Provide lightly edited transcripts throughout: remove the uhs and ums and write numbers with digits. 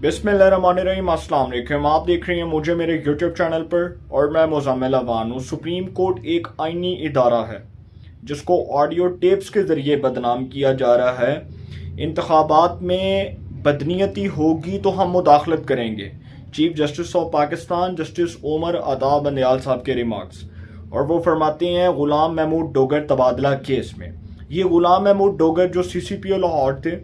बिस्मिल्लाहिर्रहमानिर्रहीम, अस्सलाम वालेकुम। आप देख रहे हैं मुझे मेरे यूट्यूब चैनल पर और मैं मुज़म्मिल अवान हूँ। सुप्रीम कोर्ट एक आईनी इदारा है जिसको ऑडियो टेप्स के ज़रिए बदनाम किया जा रहा है। इंतखाबात में बदनीयती होगी तो हम मुदाखलत करेंगे। Chief justice of Pakistan justice Umar Ata Bandial साहब के रिमार्क्स, और वो फरमाते हैं गुलाम महमूद डोगर तबादला केस में। ये गुलाम महमूद डोगर जो CCPO लाहौर थे,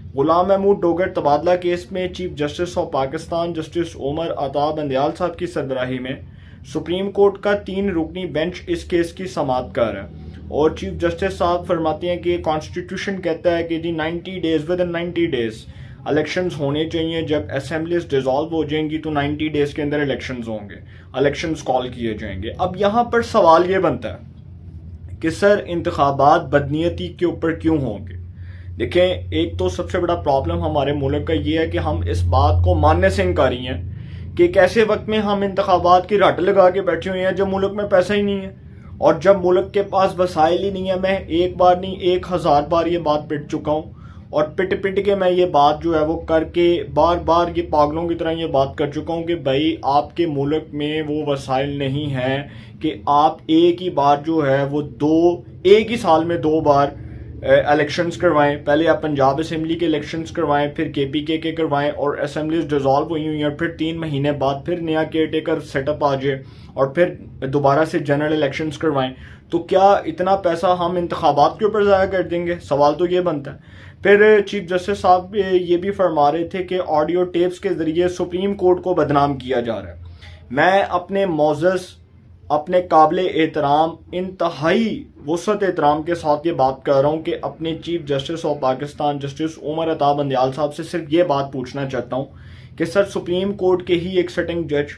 गुलाम महमूद डोगर तबादला केस में chief justice of Pakistan justice Umar Ata Bandial साहब की सरबराही में सुप्रीम कोर्ट का 3 रुकनी बेंच इस केस की समाअत कर रहा है। और चीफ जस्टिस साहब फरमाते हैं कि कॉन्स्टिट्यूशन कहता है कि जी 90 days with in 90 days elections होने चाहिए। जब असेंबलीज डिसॉल्व हो जाएंगी तो 90 डेज के अंदर इलेक्शंस होंगे, इलेक्शंस कॉल किए जाएंगे। अब यहाँ पर सवाल ये बनता है कि सर इंतखाबात बदनीयती के ऊपर क्यों होंगे। देखें, एक तो सबसे बड़ा प्रॉब्लम हमारे मुल्क का ये है कि हम इस बात को मानने से इनकारी हैं कि कैसे वक्त में हम इंतखाबात की रट लगा के बैठे हुए हैं जब मुल्क में पैसा ही नहीं है और जब मुल्क के पास वसाइल ही नहीं है। मैं एक बार नहीं 1000 बार ये बात पिट चुका हूँ और पिट पिट के मैं ये बात जो है वो करके बार बार ये पागलों की तरह ये बात कर चुका हूँ कि भाई आपके मुल्क में वो वसाइल नहीं है कि आप एक ही बार जो है वो एक ही साल में 2 बार इलेक्शंस करवाएं। पहले आप पंजाब असेंबली के इलेक्शंस करवाएं, फिर KPK के करवाएं और असेंबलीज डिसॉल्व हुई हुई हैं, फिर 3 महीने बाद फिर नया केयर टेकर सेटअप आ जाए और फिर दोबारा से जनरल इलेक्शंस करवाएं। तो क्या इतना पैसा हम इंतखाबात के ऊपर ज़ाया कर देंगे? सवाल तो ये बनता है। फिर चीफ जस्टिस साहब ये भी फरमा रहे थे कि ऑडियो टेप्स के जरिए सुप्रीम कोर्ट को बदनाम किया जा रहा है। मैं अपने मोअज़्ज़ज़, अपने काबिल एहतराम, इंतहाई वुसअत एहतराम के साथ ये बात कर रहा हूँ कि अपने chief justice of Pakistan justice Umar Ata Bandial साहब से सिर्फ ये बात पूछना चाहता हूँ कि सर सुप्रीम कोर्ट के ही एक सिटिंग जज,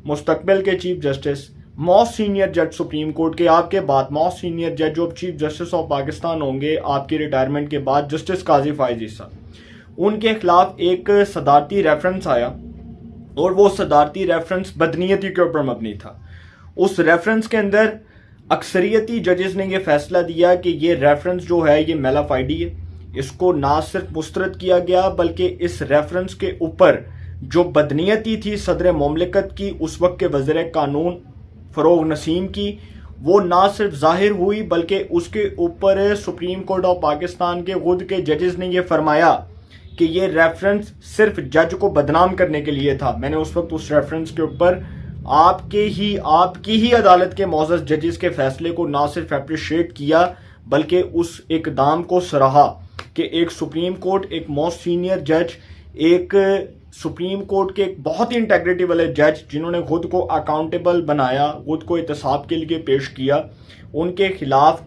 मुस्तकबिल के चीफ जस्टिस, मोस्ट सीनियर जज सुप्रीम कोर्ट के, आपके बाद मोस्ट सीनियर जज जो चीफ जस्टिस ऑफ पाकिस्तान होंगे आपकी रिटायरमेंट के बाद, जस्टिस काजी फायज ईसा, उनके खिलाफ एक सदारती रेफरेंस आया और वो सदारती रेफरेंस बदनीयती के ऊपर मबनी था। उस रेफरेंस के अंदर अक्सरियती जजेस ने यह फैसला दिया कि ये रेफरेंस जो है ये मेलाफाइडी है। इसको ना सिर्फ मुस्तरद किया गया बल्कि इस रेफरेंस के ऊपर जो बदनीयती थी सदर मुमलिकत की, उस वक्त के वज़ीर कानून फ़रोग नसीम की, वो ना सिर्फ जाहिर हुई बल्कि उसके ऊपर सुप्रीम कोर्ट ऑफ पाकिस्तान के खुद के जजेस ने यह फरमाया कि ये रेफरेंस सिर्फ जज को बदनाम करने के लिए था। मैंने उस वक्त उस रेफरेंस के ऊपर आपकी ही अदालत के मोअज़्ज़ज़ जजेस के फैसले को ना सिर्फ अप्रिशिएट किया बल्कि उस इकदाम को सराहा कि एक सुप्रीम कोर्ट, एक मोस्ट सीनियर जज, एक सुप्रीम कोर्ट के एक बहुत ही इंटेग्रिटी वाले जज जिन्होंने खुद को अकाउंटेबल बनाया, खुद को एहतसाब के लिए पेश किया, उनके खिलाफ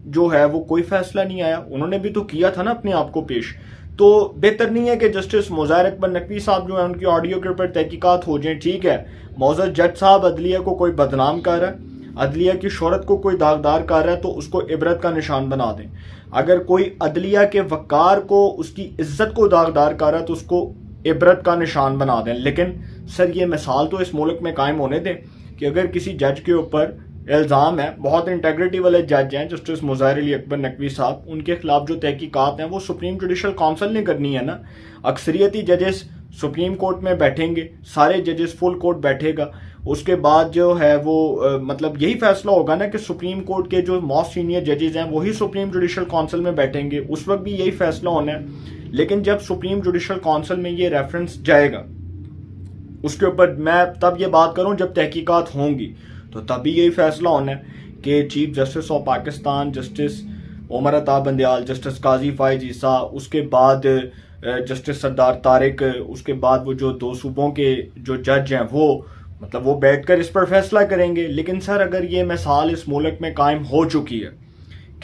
जो है वो कोई फैसला नहीं आया। उन्होंने भी तो किया था ना अपने आप को पेश। तो बेहतर नहीं है कि जस्टिस मुज़ाहिर अकबर नकवी साहब जो है उनकी ऑडियो के ऊपर तहकीकात हो जाए। ठीक है, मोअज़्ज़ज़ जज साहब अदलिया को कोई बदनाम कर रहा है, अदलिया की शोहरत को कोई दागदार कर रहा है तो उसको इबरत का निशान बना दें। अगर कोई अदलिया के वक़ार को, उसकी इज्जत को दागदार कर रहा है तो उसको इबरत का निशान बना दें। लेकिन सर ये मिसाल तो इस मुल्क में कायम होने दें कि अगर किसी जज के ऊपर इल्ज़ाम है, बहुत इंटेग्रिटी वाले जज हैं जस्टिस मुज़ाहिर अकबर नकवी साहब, उनके खिलाफ जो तहकीकात हैं वो सुप्रीम जुडिशल काउंसिल ने करनी है ना। अक्सरियती जजेस सुप्रीम कोर्ट में बैठेंगे, सारे जजेस फुल कोर्ट बैठेगा, उसके बाद जो है वो मतलब यही फैसला होगा ना कि सुप्रीम कोर्ट के जो मोस्ट सीनियर जजेस हैं वही सुप्रीम जुडिशल काउंसिल में बैठेंगे, उस वक्त भी यही फैसला होना है। लेकिन जब सुप्रीम जुडिशल काउंसिल में ये रेफरेंस जाएगा उसके ऊपर मैं तब ये बात करूं जब तहकीकात होंगी, तो तभी यही फैसला होना है कि chief justice of Pakistan justice Umar Ata Bandial, justice काजी फायज ईसा, उसके बाद जस्टिस सरदार तारिक, उसके बाद वो जो 2 सूबों के जो जज हैं वो बैठकर इस पर फैसला करेंगे। लेकिन सर अगर ये मिसाल इस मुल्क में कायम हो चुकी है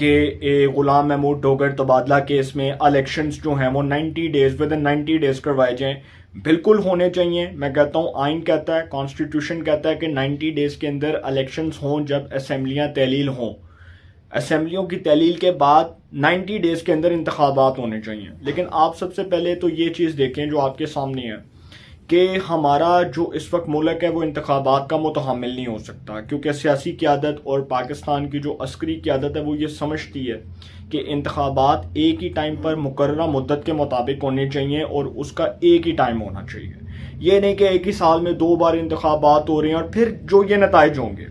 कि गुलाम महमूद डोगर तबादला केस में इलेक्शंस जो हैं वो 90 डेज विद इन 90 डेज करवाए जाएं, बिल्कुल होने चाहिए। मैं कहता हूँ आइन कहता है, कॉन्स्टिट्यूशन कहता है कि 90 डेज के अंदर इलेक्शंस हों जब असेंबलियाँ तहलील हों। असेंबलियों की तहलील के बाद 90 डेज के अंदर इंतखाबात होने चाहिए। लेकिन आप सबसे पहले तो ये चीज़ देखें जो आपके सामने है कि हमारा जो इस वक्त मुल्क है वो इंतखाबात का मुतहम्मिल नहीं हो सकता, क्योंकि सियासी क़यादत और पाकिस्तान की जो अस्करी क़यादत है वो ये समझती है कि इंतखाबात एक ही टाइम पर मुकर्ररा मुद्दत के मुताबिक होने चाहिए और उसका एक ही टाइम होना चाहिए। ये नहीं कि एक ही साल में 2 बार इंतखाबात हो रहे हैं और फिर जो ये नताइज होंगे।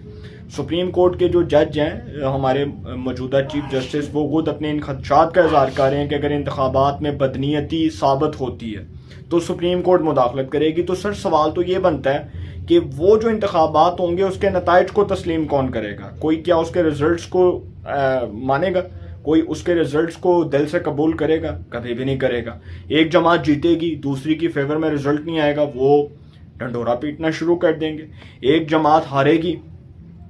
सुप्रीम कोर्ट के जो जज हैं हमारे मौजूदा चीफ जस्टिस, वो खुद अपने इन खदशात का इजहार कर रहे हैं कि अगर इंतखाबात में बदनीयती साबित होती है तो सुप्रीम कोर्ट मुदाखलत करेगी। तो सर सवाल तो ये बनता है कि वो जो इंतखाबात होंगे उसके नताइज को तस्लीम कौन करेगा? कोई क्या उसके रिजल्ट्स को मानेगा? कोई उसके रिजल्ट्स को दिल से कबूल करेगा? कभी भी नहीं करेगा। एक जमात जीतेगी, दूसरी की फेवर में रिजल्ट नहीं आएगा, वो ढंडोरा पीटना शुरू कर देंगे। एक जमात हारेगी,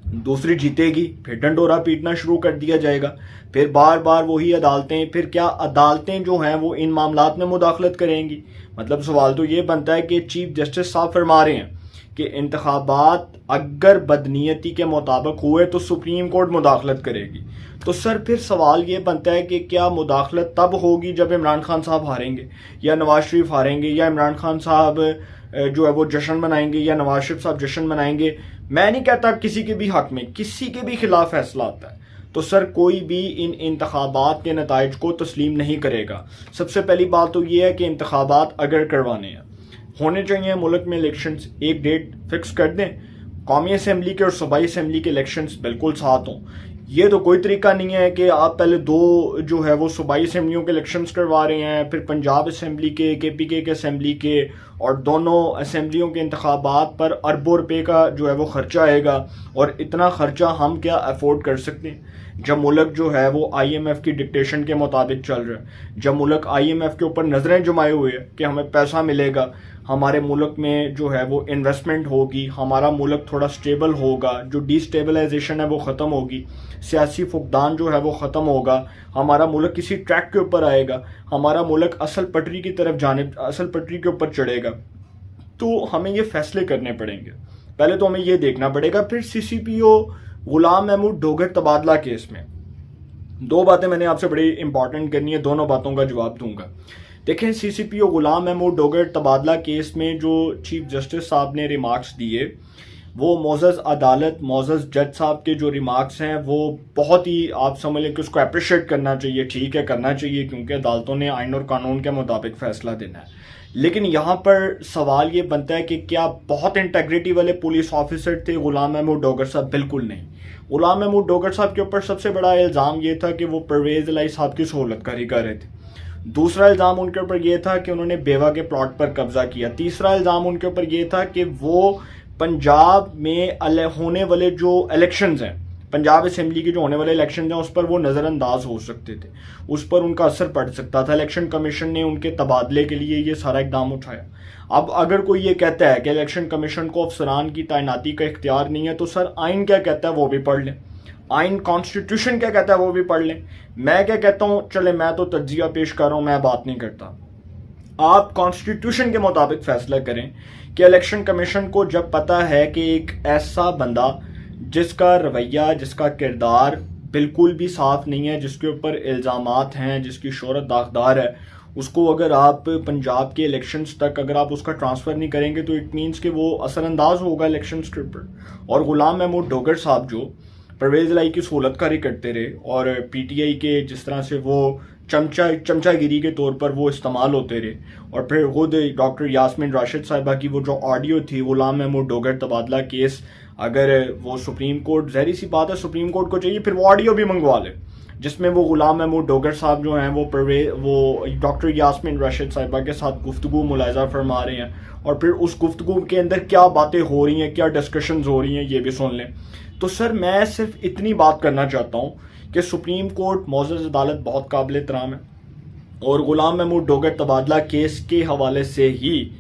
दूसरी जीतेगी, फिर ढंडोरा पीटना शुरू कर दिया जाएगा। फिर बार बार वही अदालतें, फिर क्या अदालतें जो हैं वो इन मामलात में मुदाखलत करेंगी? मतलब सवाल तो ये बनता है कि चीफ जस्टिस साहब फरमा रहे हैं कि इंतखाबात अगर बदनीयती के मुताबिक हुए तो सुप्रीम कोर्ट मुदाखलत करेगी। तो सर फिर सवाल ये बनता है कि क्या मुदाखलत तब होगी जब इमरान खान साहब हारेंगे या नवाज शरीफ हारेंगे, या इमरान खान साहब जो है वो जश्न मनाएंगे या नवाज शरीफ साहब जश्न मनाएंगे? मैं नहीं कहता किसी के भी हक में, किसी के भी खिलाफ फैसला आता है तो सर कोई भी इन इंतखाबात के नताइज को तस्लीम नहीं करेगा। सबसे पहली बात तो ये है कि इंतखाबात अगर करवाने हैं, होने चाहिए मुल्क में इलेक्शंस, एक डेट फिक्स कर दें। कौमी असम्बली के और सूबाई असम्बली के इलेक्शंस बिल्कुल साथ हों। ये तो कोई तरीका नहीं है कि आप पहले 2 जो है वो सूबाई असम्बलियों के इलेक्शंस करवा रहे हैं, फिर पंजाब असम्बली के, KPK के असम्बली के, और दोनों असम्बलियों के इंतखाबात पर अरबों रुपए का जो है वो खर्चा आएगा। और इतना खर्चा हम क्या अफोर्ड कर सकते हैं जब मुल्क जो है वो IMF की डिक्टेशन के मुताबिक चल रहा है, जब मुल्क IMF के ऊपर नजरें जमाए हुए है कि हमें पैसा मिलेगा, हमारे मुल्क में जो है वो इन्वेस्टमेंट होगी, हमारा मुल्क थोड़ा स्टेबल होगा, जो डिस्टेबलाइजेशन है वो ख़त्म होगी, सियासी फुकदान जो है वो ख़त्म होगा, हमारा मुल्क किसी ट्रैक के ऊपर आएगा, हमारा मुल्क असल पटरी की तरफ असल पटरी के ऊपर चढ़ेगा। तो हमें ये फैसले करने पड़ेंगे। पहले तो हमें ये देखना पड़ेगा। फिर CCPO गुलाम महमूद डोगर तबादला केस में 2 बातें मैंने आपसे बड़ी इंपॉर्टेंट करनी है, दोनों बातों का जवाब दूंगा। देखें, CCPO गुलाम महमूद डोगर तबादला केस में जो चीफ जस्टिस साहब ने रिमार्क्स दिए, वो मोअज़्ज़ज़ अदालत, मोअज़्ज़ज़ जज साहब के जो रिमार्क्स हैं वो बहुत ही, आप समझ लें कि उसको अप्रिशिएट करना चाहिए। ठीक है, करना चाहिए, क्योंकि अदालतों ने आइन और कानून के मुताबिक फैसला देना है। लेकिन यहाँ पर सवाल ये बनता है कि क्या बहुत इंटेग्रिटी वाले पुलिस ऑफिसर थे गुलाम महमूद डोगर साहब? बिल्कुल नहीं। गुलाम महमूद डोगर साहब के ऊपर सबसे बड़ा इल्ज़ाम ये था कि वो परवेज़ इलाही साहब की सहूलतकारी कर रहे थे। दूसरा इल्ज़ाम उनके ऊपर ये था कि उन्होंने बेवा के प्लॉट पर कब्जा किया। तीसरा इल्ज़ाम उनके ऊपर ये था कि वो पंजाब में होने वाले जो इलेक्शंस हैं, पंजाब असेंबली के जो होने वाले इलेक्शन हैं, उस पर वो नज़रअंदाज हो सकते थे, उस पर उनका असर पड़ सकता था। इलेक्शन कमीशन ने उनके तबादले के लिए ये सारा इकदाम उठाया। अब अगर कोई ये कहता है कि इलेक्शन कमीशन को अफसरान की तैनाती का इख्तियार नहीं है, तो सर आइन क्या कहता है वो भी पढ़ लें, आइन कॉन्स्टिट्यूशन क्या कहता है वो भी पढ़ लें। मैं क्या कहता हूँ, चले मैं तो तज्जिया पेश कर रहा हूँ, मैं बात नहीं करता। आप कॉन्स्टिट्यूशन के मुताबिक फैसला करें कि इलेक्शन कमीशन को जब पता है कि एक ऐसा बंदा जिसका रवैया, जिसका किरदार बिल्कुल भी साफ नहीं है, जिसके ऊपर इल्ज़ामात हैं, जिसकी शोहरत दागदार है, उसको अगर आप पंजाब के इलेक्शंस तक अगर आप उसका ट्रांसफ़र नहीं करेंगे तो इट मीन्स कि वो असरअंदाज होगा इलेक्शंस के ऊपर। और गुलाम महमूद डोगर साहब जो परवेज़ इलाही की सहूलतकारी करते रहे और PTI के जिस तरह से वो चमचागिरी के तौर पर वो इस्तेमाल होते रहे, और फिर खुद डॉक्टर यास्मीन राशिद साहिबा की वो जो ऑडियो थी गुलाम महमूद डोगर तबादला केस, अगर वो सुप्रीम कोर्ट, ज़ाहिर सी बात है सुप्रीम कोर्ट को चाहिए फिर वो ऑडियो भी मंगवा ले जिसमें वो गुलाम महमूद डोगर साहब जो हैं वो डॉक्टर यास्मीन राशिद साहिबा के साथ गुफ्तगू मुलाहिजा फरमा रहे हैं, और फिर उस गुफ्तगू के अंदर क्या बातें हो रही हैं, क्या डिस्कशंस हो रही हैं, ये भी सुन लें। तो सर मैं सिर्फ इतनी बात करना चाहता हूँ कि सुप्रीम कोर्ट मुअज़्ज़ज़ अदालत बहुत काबिल एहतराम है, और गुलाम महमूद डोगर तबादला केस के हवाले से ही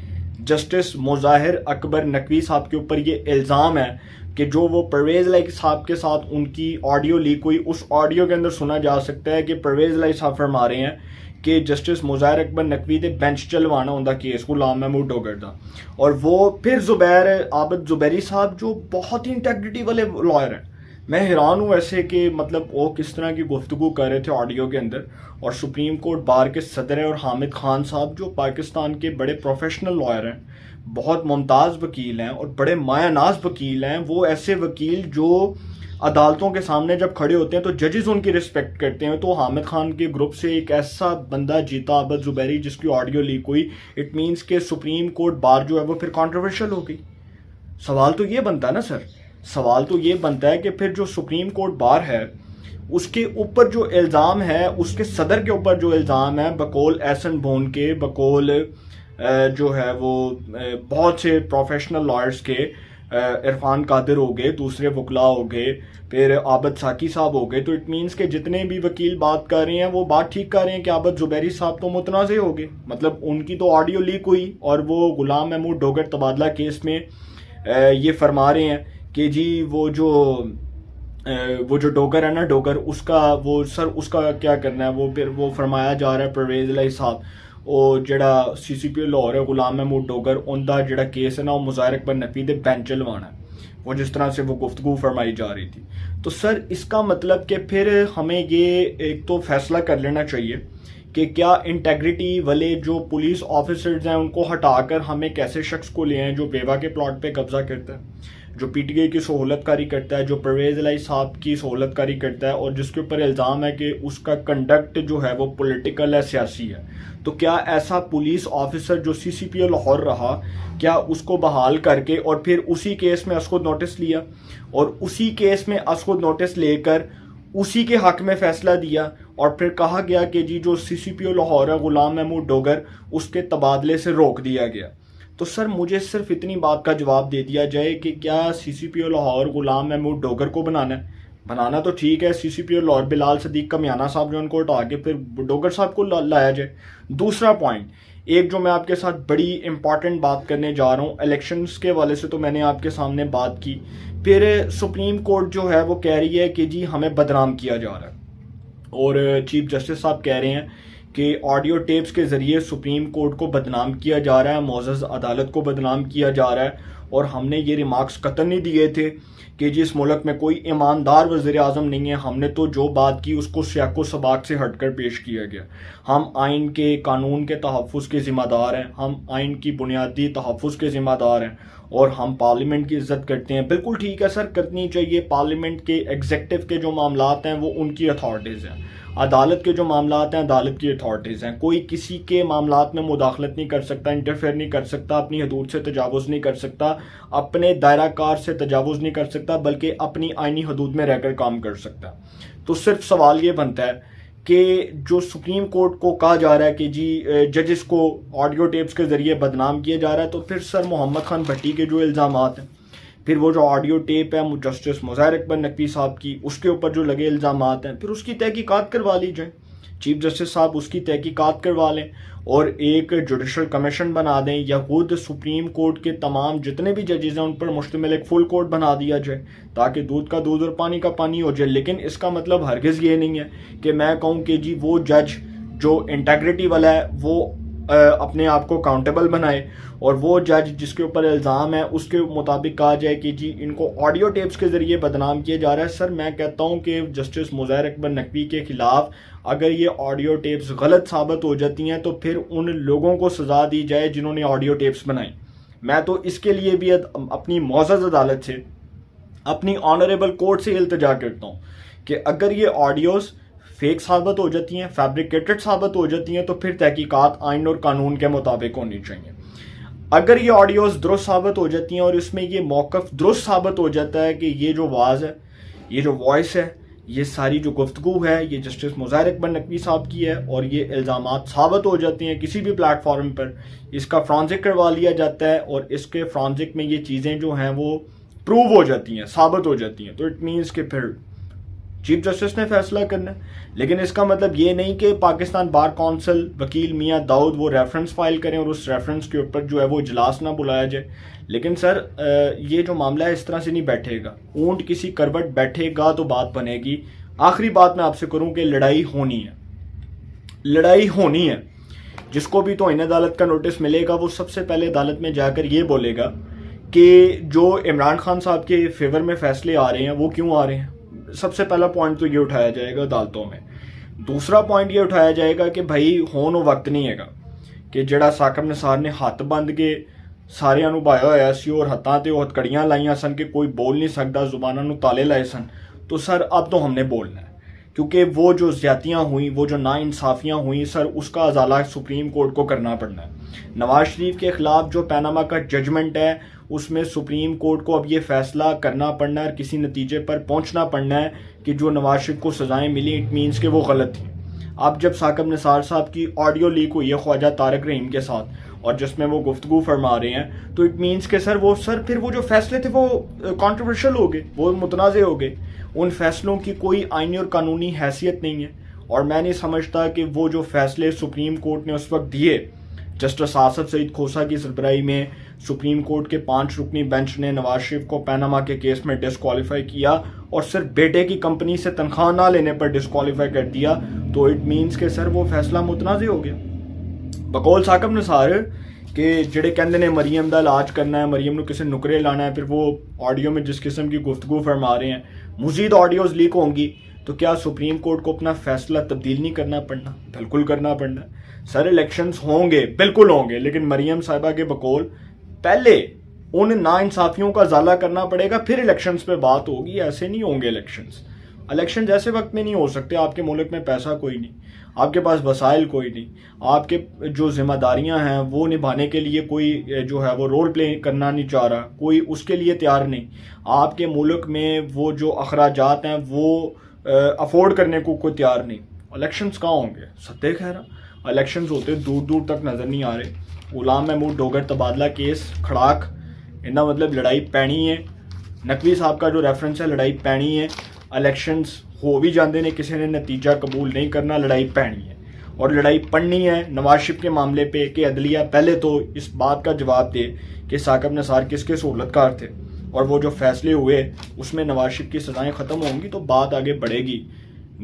जस्टिस मुज़ाहिर अकबर नकवी साहब के ऊपर ये इल्ज़ाम है कि जो वो परवेज़ इलाही साहब के साथ उनकी ऑडियो लीक हुई, उस ऑडियो के अंदर सुना जा सकता है कि परवेज़ इलाही साहब फरमा रहे हैं कि जस्टिस मुज़ाहिर अकबर नकवी ने बेंच चलवाना होंदा केस गुलाम महमूद डोगर दा, और वो फिर ज़ुबैर आबिद ज़ुबैरी साहब जो बहुत ही इंटेग्रिटी वाले लॉयर हैं, मैं हैरान हूँ ऐसे कि मतलब वो किस तरह की गुफ्तगू कर रहे थे ऑडियो के अंदर। और सुप्रीम कोर्ट बार के सदर हैं और हामिद खान साहब जो पाकिस्तान के बड़े प्रोफेशनल लॉयर हैं, बहुत मुमताज़ वकील हैं और बड़े मायानाज वकील हैं। वो ऐसे वकील जो अदालतों के सामने जब खड़े होते हैं तो जजेस उनकी रिस्पेक्ट करते हैं। तो हामिद खान के ग्रुप से एक ऐसा बंदा जीता अबद जुबैरी जिसकी ऑडियो लीक हुई, इट मीन्स के सुप्रीम कोर्ट बार जो है वो फिर कॉन्ट्रोवर्शियल हो गई। सवाल तो ये बनता है ना सर, सवाल तो ये बनता है कि फिर जो सुप्रीम कोर्ट बार है उसके ऊपर जो इल्ज़ाम है, उसके सदर के ऊपर जो इल्ज़ाम है बकौल एहसन बोन के, बकौल जो है वो बहुत से प्रोफेशनल लॉयर्स के, इरफान कादिर हो गए, दूसरे वकला हो गए, फिर आबद साकी साहब हो गए। तो इट मीन्स के जितने भी वकील बात कर रहे हैं वो बात ठीक कर रहे हैं कि आबद जुबैरी साहब तो मुतनाज़ हो गए। मतलब उनकी तो ऑडियो लीक हुई और वो गुलाम महमूद डोगर तबादला केस में ये फरमा रहे हैं कि जी वो जो डोगर है ना, डोगर उसका वो सर उसका क्या करना है। वो फिर वो फरमाया जा रहा है परवेज़ इलाही साहब ਉਹ ਜਿਹੜਾ CCPO लाहौर है गुलाम महमूद डोगर उनका ਜਿਹੜਾ केस है ना वो मुज़ाहिर अकबर नकवी दे बेंच लवाना है। वो जिस तरह से वो गुफ्तगू फरमाई जा रही थी, तो सर इसका मतलब कि फिर हमें ये एक तो फैसला कर लेना चाहिए कि क्या इंटेग्रिटी वाले जो पुलिस ऑफिसर्स हैं उनको हटाकर हम एक ऐसे शख्स को ले आएँ जो बेवा के प्लॉट पे कब्जा करता है, जो PTI की सहूलतकारी करता है, जो परवेज़ इलाही साहब की सहूलतकारी करता है और जिसके ऊपर इल्ज़ाम है कि उसका कंडक्ट जो है वो पॉलिटिकल है, सियासी है। तो क्या ऐसा पुलिस ऑफिसर जो CCPO लाहौर रहा, क्या उसको बहाल करके और फिर उसी केस में असखुद नोटिस लिया और उसी केस में असखुद नोटिस लेकर उसी के हक में फैसला दिया और फिर कहा गया कि जी जो CCPO लाहौर है गुलाम महमूद डोगर उसके तबादले से रोक दिया गया। तो सर मुझे सिर्फ इतनी बात का जवाब दे दिया जाए कि क्या CCPO लाहौर गुलाम महमूद डोगर को बनाना तो ठीक है, CCPO लाहौर बिलाल सदीक कमियाना साहब जो उनको हटा के फिर डोगर साहब को लाया जाए। दूसरा पॉइंट, एक जो मैं आपके साथ बड़ी इंपॉर्टेंट बात करने जा रहा हूँ, इलेक्शंस के वाले से तो मैंने आपके सामने बात की, फिर सुप्रीम कोर्ट जो है वो कह रही है कि जी हमें बदनाम किया जा रहा है और चीफ जस्टिस साहब कह रहे हैं कि ऑडियो टेप्स के ज़रिए सुप्रीम कोर्ट को बदनाम किया जा रहा है, मोअज़्ज़ज़ अदालत को बदनाम किया जा रहा है। और हमने ये रिमार्क्स कतई नहीं दिए थे कि जिस मुल्क में कोई ईमानदार वज़ीर आज़म नहीं है, हमने तो जो बात की उसको सियाको सबाक से हटकर पेश किया गया। हम आइन के कानून के तहफ़्फ़ुज़ के ज़िम्मेदार हैं, हम आइन की बुनियादी तहफ़्फ़ुज़ के ज़िम्मेदार हैं और हम पार्लियामेंट की इज़्ज़त करते हैं। बिल्कुल ठीक है सर, करनी चाहिए। पार्लियामेंट के एग्जेक्टिव के जो मामलात हैं वो उनकी अथॉरिटीज़ हैं, अदालत के जो मामलात हैं अदालत की अथॉरिटीज़ हैं। कोई किसी के मामलात में मुदाखलत नहीं कर सकता, इंटरफेयर नहीं कर सकता, अपनी हदूद से तजावुज़ नहीं कर सकता, अपने दायरा कार से तजावुज़ नहीं कर सकता, बल्कि अपनी आइनी हदूद में रहकर काम कर सकता। तो सिर्फ सवाल ये बनता है कि जो सुप्रीम कोर्ट को कहा जा रहा है कि जी जजेस को ऑडियो टेप्स के ज़रिए बदनाम किया जा रहा है, तो फिर सर मोहम्मद खान भट्टी के जो इल्ज़ामात हैं, फिर वो जो ऑडियो टेप है जस्टिस मुज़ाहिर अकबर नकवी साहब की, उसके ऊपर जो लगे इल्ज़ामात हैं, फिर उसकी तहकीकात करवा ली जाए। चीफ जस्टिस साहब उसकी तहकीकात करवा लें और एक जुडिशल कमीशन बना दें या खुद सुप्रीम कोर्ट के तमाम जितने भी जजेस हैं उन पर मुश्तमिल एक फुल कोर्ट बना दिया जाए ताकि दूध का दूध और पानी का पानी हो जाए। लेकिन इसका मतलब हरगिज़ ये नहीं है कि मैं कहूँ कि जी वो जज जो इंटेग्रिटी वाला है वो अपने आप को काउंटेबल बनाए और वो जज जिसके ऊपर इल्ज़ाम है उसके मुताबिक कहा जाए कि जी इनको ऑडियो टेप्स के ज़रिए बदनाम किया जा रहा है। सर मैं कहता हूँ कि जस्टिस मुज़ाहिर अकबर नकवी के ख़िलाफ़ अगर ये ऑडियो टेप्स गलत साबित हो जाती हैं तो फिर उन लोगों को सज़ा दी जाए जिन्होंने ऑडियो टेप्स बनाई। मैं तो इसके लिए भी अपनी मुअज़्ज़ज़ अदालत से, अपनी ऑनरेबल कोर्ट से इल्तिजा करता हूँ कि अगर ये ऑडियोज़ फेक साबित हो जाती हैं, फैब्रिकेटेड साबित हो जाती हैं, तो फिर तहकीकात आइन और कानून के मुताबिक होनी चाहिए। अगर ये ऑडियोज़ दुरुस्त साबित हो जाती हैं और इसमें ये मौक़िफ़ दुरुस्त साबित हो जाता है कि ये जो आवाज़ है, ये जो वॉइस है, ये सारी जो गुफ्तगू है ये जस्टिस मुज़ाहिर अकबर नकवी साहब की है और ये इल्ज़ामात साबित हो जाते हैं किसी भी प्लेटफॉर्म पर, इसका फ्रांजिक करवा लिया जाता है और इसके फ्रांजिक में ये चीज़ें जो हैं वो प्रूव हो जाती हैं, साबित हो जाती हैं, तो इट मीन्स कि फिर चीफ जस्टिस ने फैसला करना है। लेकिन इसका मतलब ये नहीं कि पाकिस्तान बार कौंसिल वकील मियाँ दाऊद वो रेफरेंस फाइल करें और उस रेफरेंस के ऊपर जो है वो इजलास ना बुलाया जाए। लेकिन सर ये जो मामला है इस तरह से नहीं बैठेगा, ऊंट किसी करवट बैठेगा तो बात बनेगी। आखिरी बात मैं आपसे करूँ कि लड़ाई होनी है, लड़ाई होनी है। जिसको भी तो इन अदालत का नोटिस मिलेगा वो सबसे पहले अदालत में जाकर ये बोलेगा कि जो इमरान खान साहब के फेवर में फैसले आ रहे हैं वो क्यों आ रहे हैं, सबसे पहला पॉइंट तो ये उठाया जाएगा अदालतों में। दूसरा पॉइंट ये उठाया जाएगा कि भाई होन वक्त नहीं हैगा कि जड़ा साकिब निसार ने हथ बंद के सारिਆਂ ਨੂੰ पाया होया सी और हत्थां ते हथकड़ियां लाइयां सन कि कोई बोल नहीं सकता, जुबाना नूं ताले लाए सन। तो सर अब तो हमने बोलना है, क्योंकि वो जो ज्यादतियाँ हुई, वो जो नाइंसाफ़ियाँ हुई सर, उसका अजाला सुप्रीम कोर्ट को करना पड़ना है। नवाज शरीफ के खिलाफ जो पैनामा का जजमेंट है उसमें सुप्रीम कोर्ट को अब ये फैसला करना पड़ना है और किसी नतीजे पर पहुंचना पड़ना है कि जो नवाज शरीफ को सजाएं मिली इट मीन्स कि वो गलत थी। अब जब साकिब निसार साहब की ऑडियो लीक हुई है ख्वाजा तारक रहीम के साथ और जिसमें वो गुफ्तगू फरमा रहे हैं, तो इट मीन्स के सर फिर वो जो फैसले थे वो कंट्रोवर्शियल हो गए, वो मुतनाज़े हो गए। उन फैसलों की कोई आईनी और कानूनी हैसियत नहीं है और मैं नहीं समझता कि वो जो फैसले सुप्रीम कोर्ट ने उस वक्त दिए, जस्टिस आसफ सईद खोसा की सरबराही में सुप्रीम कोर्ट के 5 रुकनी बेंच ने नवाज शरीफ को पैनामा के केस में डिस्क्वालीफाई किया और सिर्फ बेटे की कंपनी से तनख्वाह ना लेने पर डिस्क्वालीफाई कर दिया, तो इट मीन्स के सर वो फैसला मुतनाज़े हो गया। बकौल साकिब निसार कि जेड़े कहते ने मरीम का इलाज करना है, मरीम को किसी नुकरे लाना है, फिर वो ऑडियो में जिस किस्म की गुफ्तगू फरमा रहे हैं, मज़ीद ऑडियोज लीक होंगी, तो क्या सुप्रीम कोर्ट को अपना फैसला तब्दील नहीं करना पड़ना? बिल्कुल करना पड़ना। सर इलेक्शंस होंगे, बिल्कुल होंगे, लेकिन मरीम साहिबा के बकौल पहले उन नाइंसाफियों का ज़ाला करना पड़ेगा, फिर इलेक्शंस पे बात होगी। ऐसे नहीं होंगे इलेक्शन ऐसे वक्त में नहीं हो सकते। आपके मुल्क में पैसा कोई नहीं, आपके पास वसाइल कोई नहीं, आपके जो जिम्मेदारियां हैं वो निभाने के लिए कोई जो है वो रोल प्ले करना नहीं चाह रहा, कोई उसके लिए तैयार नहीं। आपके मुल्क में वो जो अखराजात हैं वो अफोर्ड करने को कोई तैयार नहीं। इलेक्शंस कहाँ होंगे? सत्ते खैरा इलेक्शंस होते दूर दूर तक नज़र नहीं आ रहे। गुलाम महमूद डोगर तबादला केस खड़ाक, इतना मतलब लड़ाई पैनी है। नकवी साहब का जो रेफरेंस है, लड़ाई पैनी है। इलेक्शंस हो भी जाते ने, किसी ने नतीजा कबूल नहीं करना, लड़ाई पैनी है और लड़ाई पढ़नी है नवाज शरीफ के मामले पे कि अदलिया पहले तो इस बात का जवाब दे कि साकिब निसार किसके सहूलतकार थे और वो जो फैसले हुए उसमें नवाज शरीफ की सजाएं ख़त्म होंगी तो बात आगे बढ़ेगी।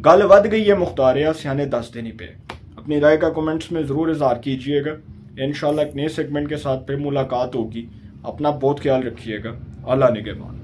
गल वध गई है मुख्तार सियाने 10 दिन पे। अपनी राय का कमेंट्स में ज़रूर इज़हार कीजिएगा। इंशाल्लाह एक नए सेगमेंट के साथ फिर मुलाकात होगी। अपना बहुत ख्याल रखिएगा। अल्लाह निगहबान।